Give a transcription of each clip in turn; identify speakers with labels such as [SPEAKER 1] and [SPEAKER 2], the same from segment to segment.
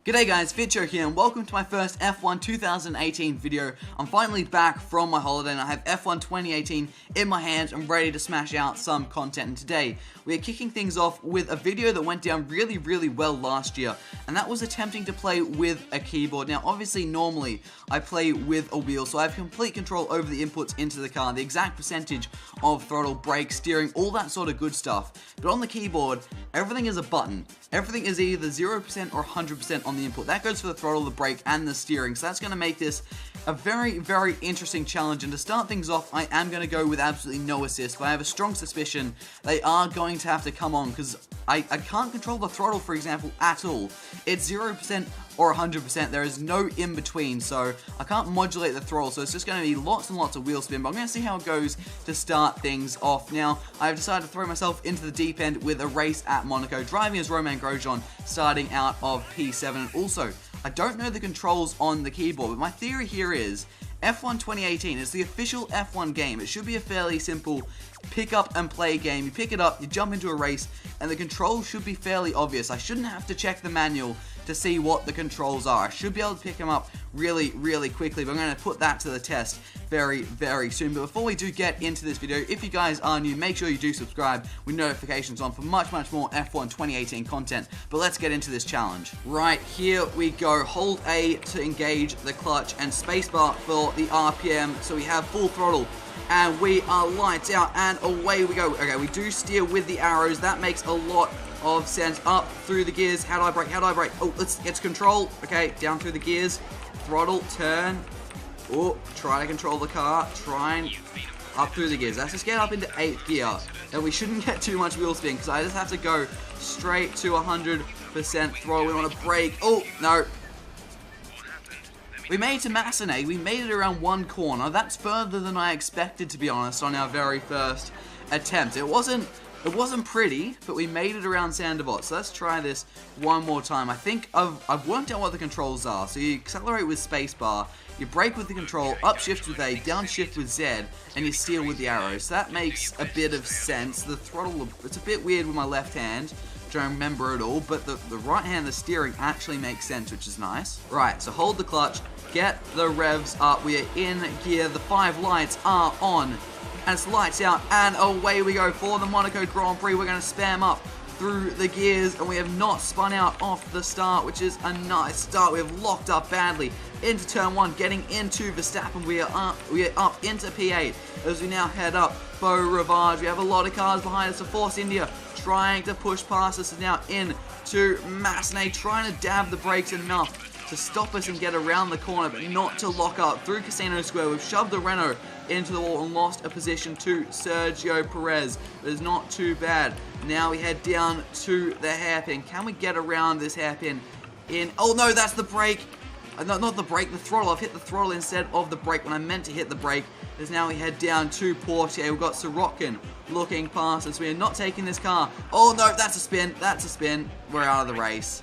[SPEAKER 1] G'day guys, Fitcho here and welcome to my first F1 2018 video. I'm finally back from my holiday and I have F1 2018 in my hands and ready to smash out some content. And today, we are kicking things off with a video that went down really well last year, and that was attempting to play with a keyboard. Now obviously normally I play with a wheel, so I have complete control over the inputs into the car, the exact percentage of throttle, brake, steering, all that sort of good stuff. But on the keyboard, everything is a button. Everything is either 0% or 100% on the input. That goes for the throttle, the brake, and the steering. So that's going to make this a very interesting challenge. And to start things off, I am going to go with absolutely no assist. But I have a strong suspicion they are going to have to come on because I can't control the throttle, for example, at all. It's 0% or 100%. There is no in between, so I can't modulate the throttle. So it's just going to be lots and lots of wheel spin. But I'm going to see how it goes to start things off. Now, I've decided to throw myself into the deep end with a race at Monaco, driving as Romain Grosjean, starting out of P7. And also, I don't know the controls on the keyboard, but my theory here is F1 2018 is the official F1 game. It should be a fairly simple pick up and play game. You pick it up, you jump into a race, and the controls should be fairly obvious. I shouldn't have to check the manual to see what the controls are. I should be able to pick them up really quickly, but I'm going to put that to the test very soon. But before we do get into this video, if you guys are new, make sure you do subscribe with notifications on for much more F1 2018 content. But let's get into this challenge. Right, here we go. Hold A to engage the clutch and spacebar for the RPM, so we have full throttle. And we are lights out and away we go. Okay, we do steer with the arrows. That makes a lot of sense. Up through the gears. How do I brake? How do I brake? Oh, let's get control. Okay, down through the gears. Throttle, turn. Oh, try to control the car. Try and up through the gears. Let's just get up into 8th gear. And we shouldn't get too much wheel spin because I just have to go straight to 100% throttle. We want to brake. Oh, no. We made it to Massenet. We made it around one corner. That's further than I expected, to be honest, on our very first attempt. It wasn't pretty, but we made it around Sandoval. So let's try this one more time. I think I've worked out what the controls are. So you accelerate with spacebar, you brake with the control, upshift with A, downshift with Z, and you steer with the arrows. So that makes a bit of sense. The throttle, it's a bit weird with my left hand. Don't remember it all, but the right hand, the steering actually makes sense, which is nice. Right, so hold the clutch, get the revs up. We are in gear. The 5 lights are on. And it's lights out, and away we go for the Monaco Grand Prix. We're going to spam up through the gears, and we have not spun out off the start, which is a nice start. We have locked up badly into turn 1, getting into Verstappen. We are up into P8 as we now head up Beau Rivage. We have a lot of cars behind us. To Force India trying to push past us, and now into Massenet, trying to dab the brakes enough to stop us and get around the corner, but not to lock up through Casino Square. We've shoved the Renault into the wall and lost a position to Sergio Perez. It is not too bad. Now we head down to the hairpin. Can we get around this hairpin in? Oh no, that's the brake. No, not the brake, the throttle. I've hit the throttle instead of the brake when I meant to hit the brake. As now we head down to Portier. We've got Sorokin looking past us. We are not taking this car. Oh no, that's a spin. That's a spin. We're out of the race.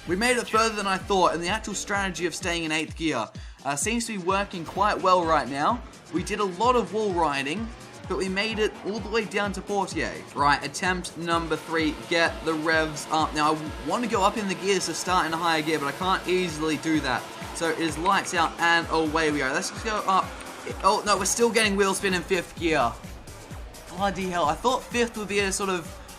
[SPEAKER 1] We made it further than I thought, and the actual strategy of staying in 8th gear seems to be working quite well right now. We did a lot of wall riding, but we made it all the way down to Portier. Right, attempt number 3, get the revs up. Now, I want to go up in the gears to start in a higher gear, but I can't easily do that. So it is lights out, and away we go. Let's just go up. Oh, no, we're still getting wheel spin in 5th gear. Bloody hell, I thought 5th would be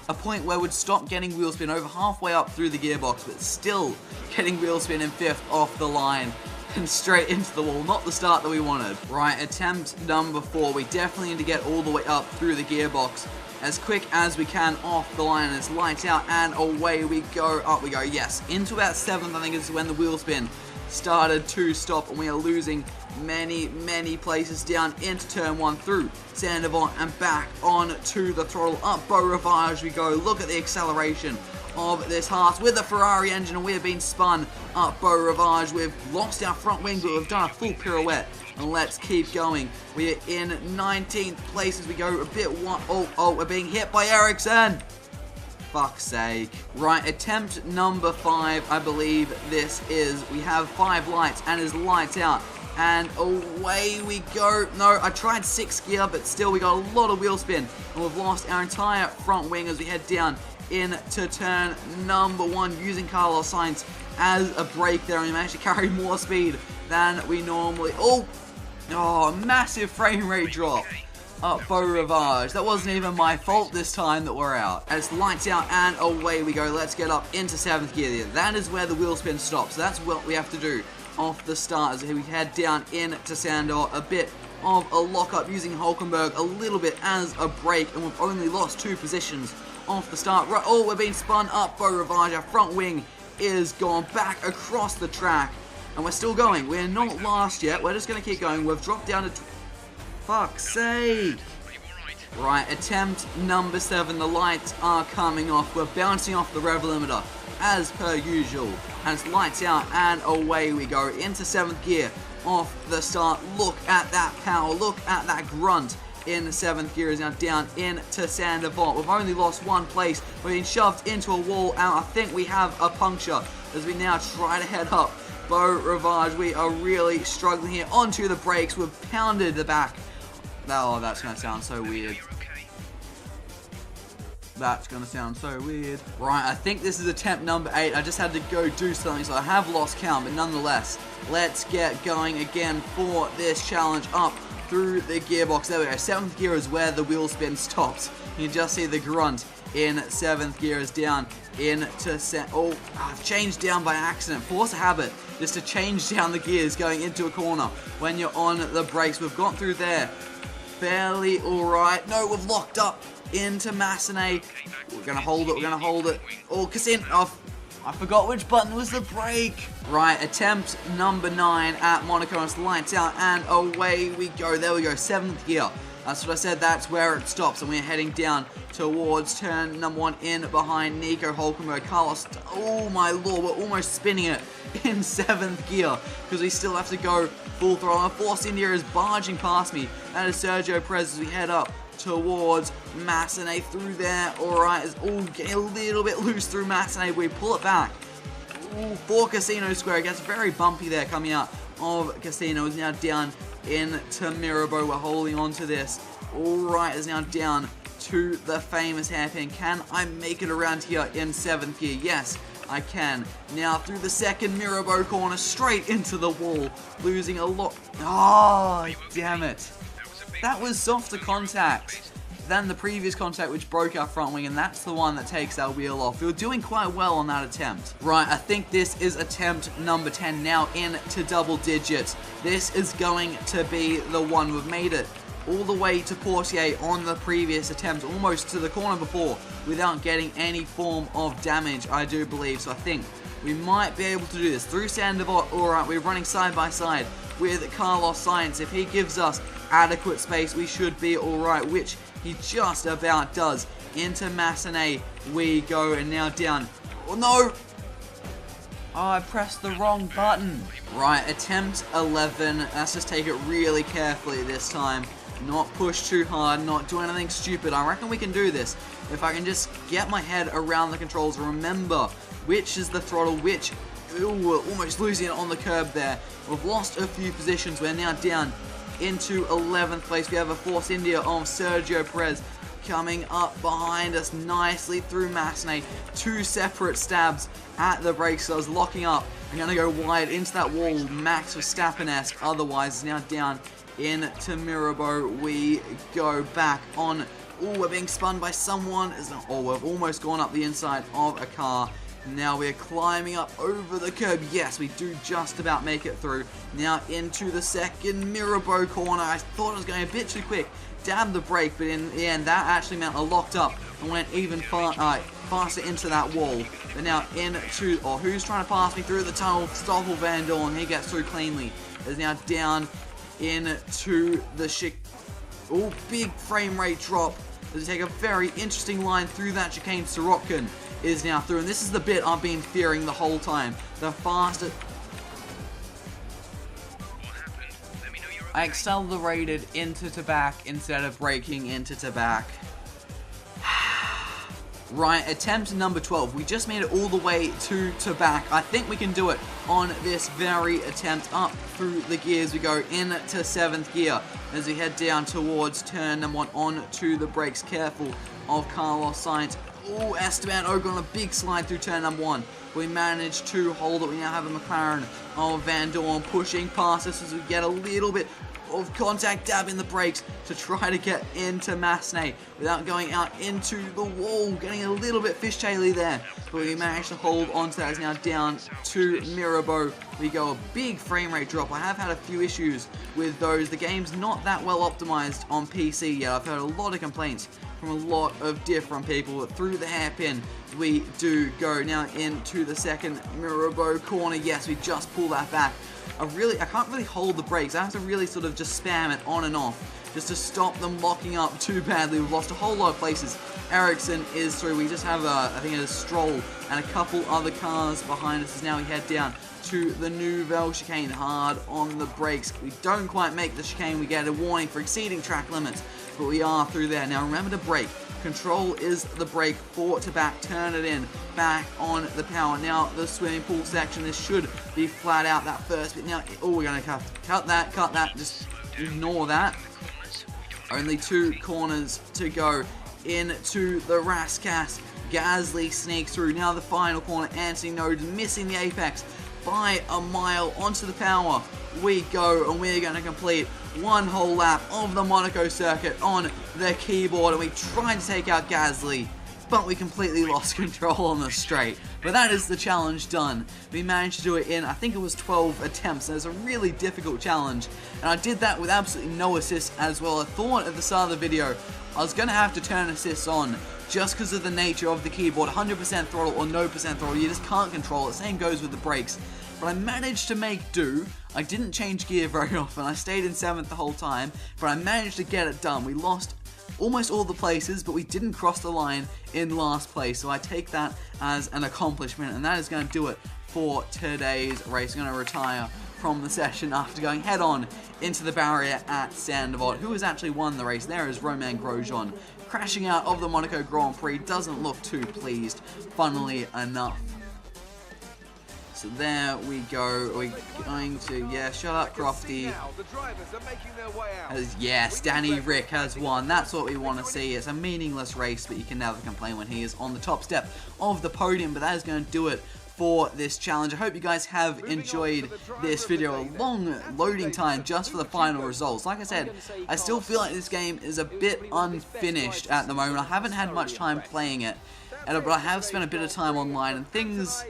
[SPEAKER 1] a point where we'd stop getting wheel spin over halfway up through the gearbox, but still getting wheel spin in 5th off the line and straight into the wall. Not the start that we wanted. Right, attempt number 4. We definitely need to get all the way up through the gearbox as quick as we can off the line. It's lights out and away we go. Up we go, yes. Into about 7th, I think is when the wheel spin started to stop, and we are losing many places down into turn 1 through Sandoval and back on to the throttle. Up Beau Rivage we go. Look at the acceleration of this Haas with the Ferrari engine, and we have been spun up Beau Rivage. We've lost our front wing, but we've done a full pirouette, and let's keep going. We are in 19th place as we go a bit. Oh, we're being hit by Ericsson. Fuck's sake. Right, attempt number 5, I believe this is. We have 5 lights and is lights out. And away we go. No, I tried 6th gear, but still we got a lot of wheel spin. And we've lost our entire front wing as we head down into turn number 1 using Carlos Sainz as a brake there, and we managed to carry more speed than we normally... Oh, massive frame rate drop. Beau Rivage. That wasn't even my fault this time that we're out. As lights out and away we go. Let's get up into 7th gear. That is where the wheel spin stops. So that's what we have to do off the start as we head down into Sandor. A bit of a lockup using Hulkenberg a little bit as a brake, and we've only lost 2 positions off the start. Right, we're being spun up. Beau Rivage. Our front wing is gone back across the track, and we're still going. We're not last yet. We're just going to keep going. We've dropped down to... Fuck's sake. Right, attempt number 7. The lights are coming off. We're bouncing off the rev limiter as per usual. And it's lights out and away we go into 7th gear off the start. Look at that power. Look at that grunt in the 7th gear. Is now down into Sandor. We've only lost 1 place. We've been shoved into a wall, and I think we have a puncture as we now try to head up. Beau Rivage, we are really struggling here. Onto the brakes. We've pounded the back. Oh, that's going to sound so weird. That's going to sound so weird. Right, I think this is attempt number 8. I just had to go do something, so I have lost count, but nonetheless, let's get going again for this challenge up through the gearbox. There we go. 7th gear is where the wheel spin stops. You can just see the grunt in 7th gear is down into I've changed down by accident. Force a habit just to change down the gears going into a corner when you're on the brakes. We've gone through there fairly alright. No, we've locked up into Massenet. We're going to hold it. We're going to hold it. Oh, Cassin. Oh, I forgot which button was the brake. Right, attempt number 9 at Monaco. It's lights out and away we go. There we go. 7th gear. That's what I said. That's where it stops. And we're heading down towards turn number 1 in behind Nico Hulkenberg. Carlos. Oh, my lord. We're almost spinning it in 7th gear because we still have to go full throttle. Force India is barging past me. That is Sergio Perez as we head up towards Massenet through there. Alright, it's all getting a little bit loose through Massenet. We pull it back. Ooh, for Casino Square. It gets very bumpy there coming out of Casino. Is now down into Mirabeau. We're holding on to this. Alright, is now down to the famous hairpin. Can I make it around here in 7th gear? Yes, I can. Now through the second Mirabeau corner, straight into the wall, losing a lot. Oh, damn it. That was softer contact than the previous contact, which broke our front wing, and that's the one that takes our wheel off. We were doing quite well on that attempt. Right, I think this is attempt number 10, now into double digits. This is going to be the one. We've made it all the way to Portier on the previous attempt, almost to the corner before, without getting any form of damage, I do believe. So I think we might be able to do this through Sandoval. Alright, we're running side by side with Carlos Sainz. If he gives us adequate space, we should be alright, which he just about does. Into Massenet we go, and now down. Oh no! Oh, I pressed the wrong button. Right, attempt 11. Let's just take it really carefully this time. Not push too hard, not do anything stupid. I reckon we can do this if I can just get my head around the controls and remember which is the throttle, which... Ooh, we're almost losing it on the curb there. We've lost a few positions. We're now down into 11th place. We have a Force India of Sergio Perez coming up behind us nicely through Massenet. 2 separate stabs at the brakes. So I was locking up. I'm going to go wide into that wall. Max Verstappen-esque. Otherwise, it's now down into Mirabeau. We go back on. Oh, we're being spun by someone. Oh, we've almost gone up the inside of a car. Now we're climbing up over the curb. Yes, we do just about make it through. Now into the second Mirabeau corner. I thought it was going a bit too quick. Dabbed the brake, but in the end, that actually meant I locked up and went even faster into that wall. But now into... Oh, who's trying to pass me through the tunnel? Stoffel Van Dorn. He gets through cleanly. Is now down into the Oh, big frame rate drop. As we take a very interesting line through that chicane. Sirotkin is now through, and this is the bit I've been fearing the whole time. The fastest... I accelerated into Tabac instead of braking into Tabac. Right, attempt number 12. We just made it all the way to Tabac. I think we can do it on this very attempt. Up through the gears we go into 7th gear as we head down towards turn number 1 on to the brakes. Careful of Carlos Sainz. Oh, Esteban Ocon on a big slide through turn number 1. We managed to hold it. We now have a McLaren of Van Dorn pushing past us as we get a little bit of contact, dabbing the brakes to try to get into Massenet without going out into the wall, getting a little bit fishtaily there, but we managed to hold on to that. It's now down to Mirabeau. We go a big frame rate drop. I have had a few issues with those. The game's not that well optimized on PC yet. I've heard a lot of complaints from a lot of different people, but through the hairpin we do go now into the second Mirabeau corner. Yes, we just pull that back. I can't really hold the brakes. I have to really sort of just spam it on and off just to stop them locking up too badly. We've lost a whole lot of places. Ericsson is through. We just have, I think, a Stroll and a couple other cars behind us as now we head down to the Nouvelle chicane. Hard on the brakes. We don't quite make the chicane. We get a warning for exceeding track limits, but we are through there. Now remember to brake. Control is the brake, forward to back, turn it in, back on the power. Now the swimming pool section, this should be flat out that first bit. Now, oh, we're going to cut that, just ignore that. Only 2 corners to go into the Rascasse. Gasly sneaks through. Now the final corner, Anthony Nodes missing the apex by a mile onto the power. We go, and we're going to complete one whole lap of the Monaco circuit on the keyboard, and we tried to take out Gasly, but we completely lost control on the straight. But that is the challenge done. We managed to do it in, I think it was 12 attempts. It was a really difficult challenge, and I did that with absolutely no assists as well. I thought at the start of the video I was going to have to turn assists on just because of the nature of the keyboard. 100% throttle or no % throttle, you just can't control it. Same goes with the brakes. But I managed to make do. I didn't change gear very often. I stayed in 7th the whole time, but I managed to get it done. We lost almost all the places, but we didn't cross the line in last place. So I take that as an accomplishment, and that is going to do it for today's race. I'm going to retire from the session after going head on into the barrier at Sandoval. Who has actually won the race? There is Romain Grosjean, crashing out of the Monaco Grand Prix. Doesn't look too pleased, funnily enough. So there we go. We're going to, yeah, shut up, Crofty. Yes, Danny Rick has won. That's what we want to see. It's a meaningless race, but you can never complain when he is on the top step of the podium. But that is going to do it for this challenge. I hope you guys have enjoyed this video. A long loading time just for the final results. Like I said, I still feel like this game is a bit unfinished at the moment. I haven't had much time playing it, but I have spent a bit of time online, and things,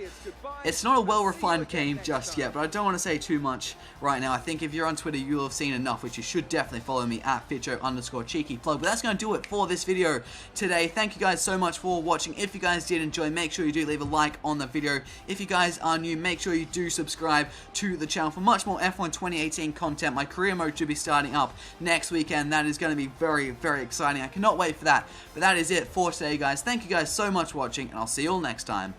[SPEAKER 1] it's not a well-refined game just yet, but I don't want to say too much right now. I think if you're on Twitter, you'll have seen enough, which you should definitely follow me at Fitcho_cheeky plug. But that's going to do it for this video today. Thank you guys so much for watching. If you guys did enjoy, make sure you do leave a like on the video. If you guys are new, make sure you do subscribe to the channel for much more F1 2018 content. My career mode should be starting up next weekend. That is going to be very, very exciting. I cannot wait for that. But that is it for today, guys. Thank you guys so much for watching, and I'll see you all next time.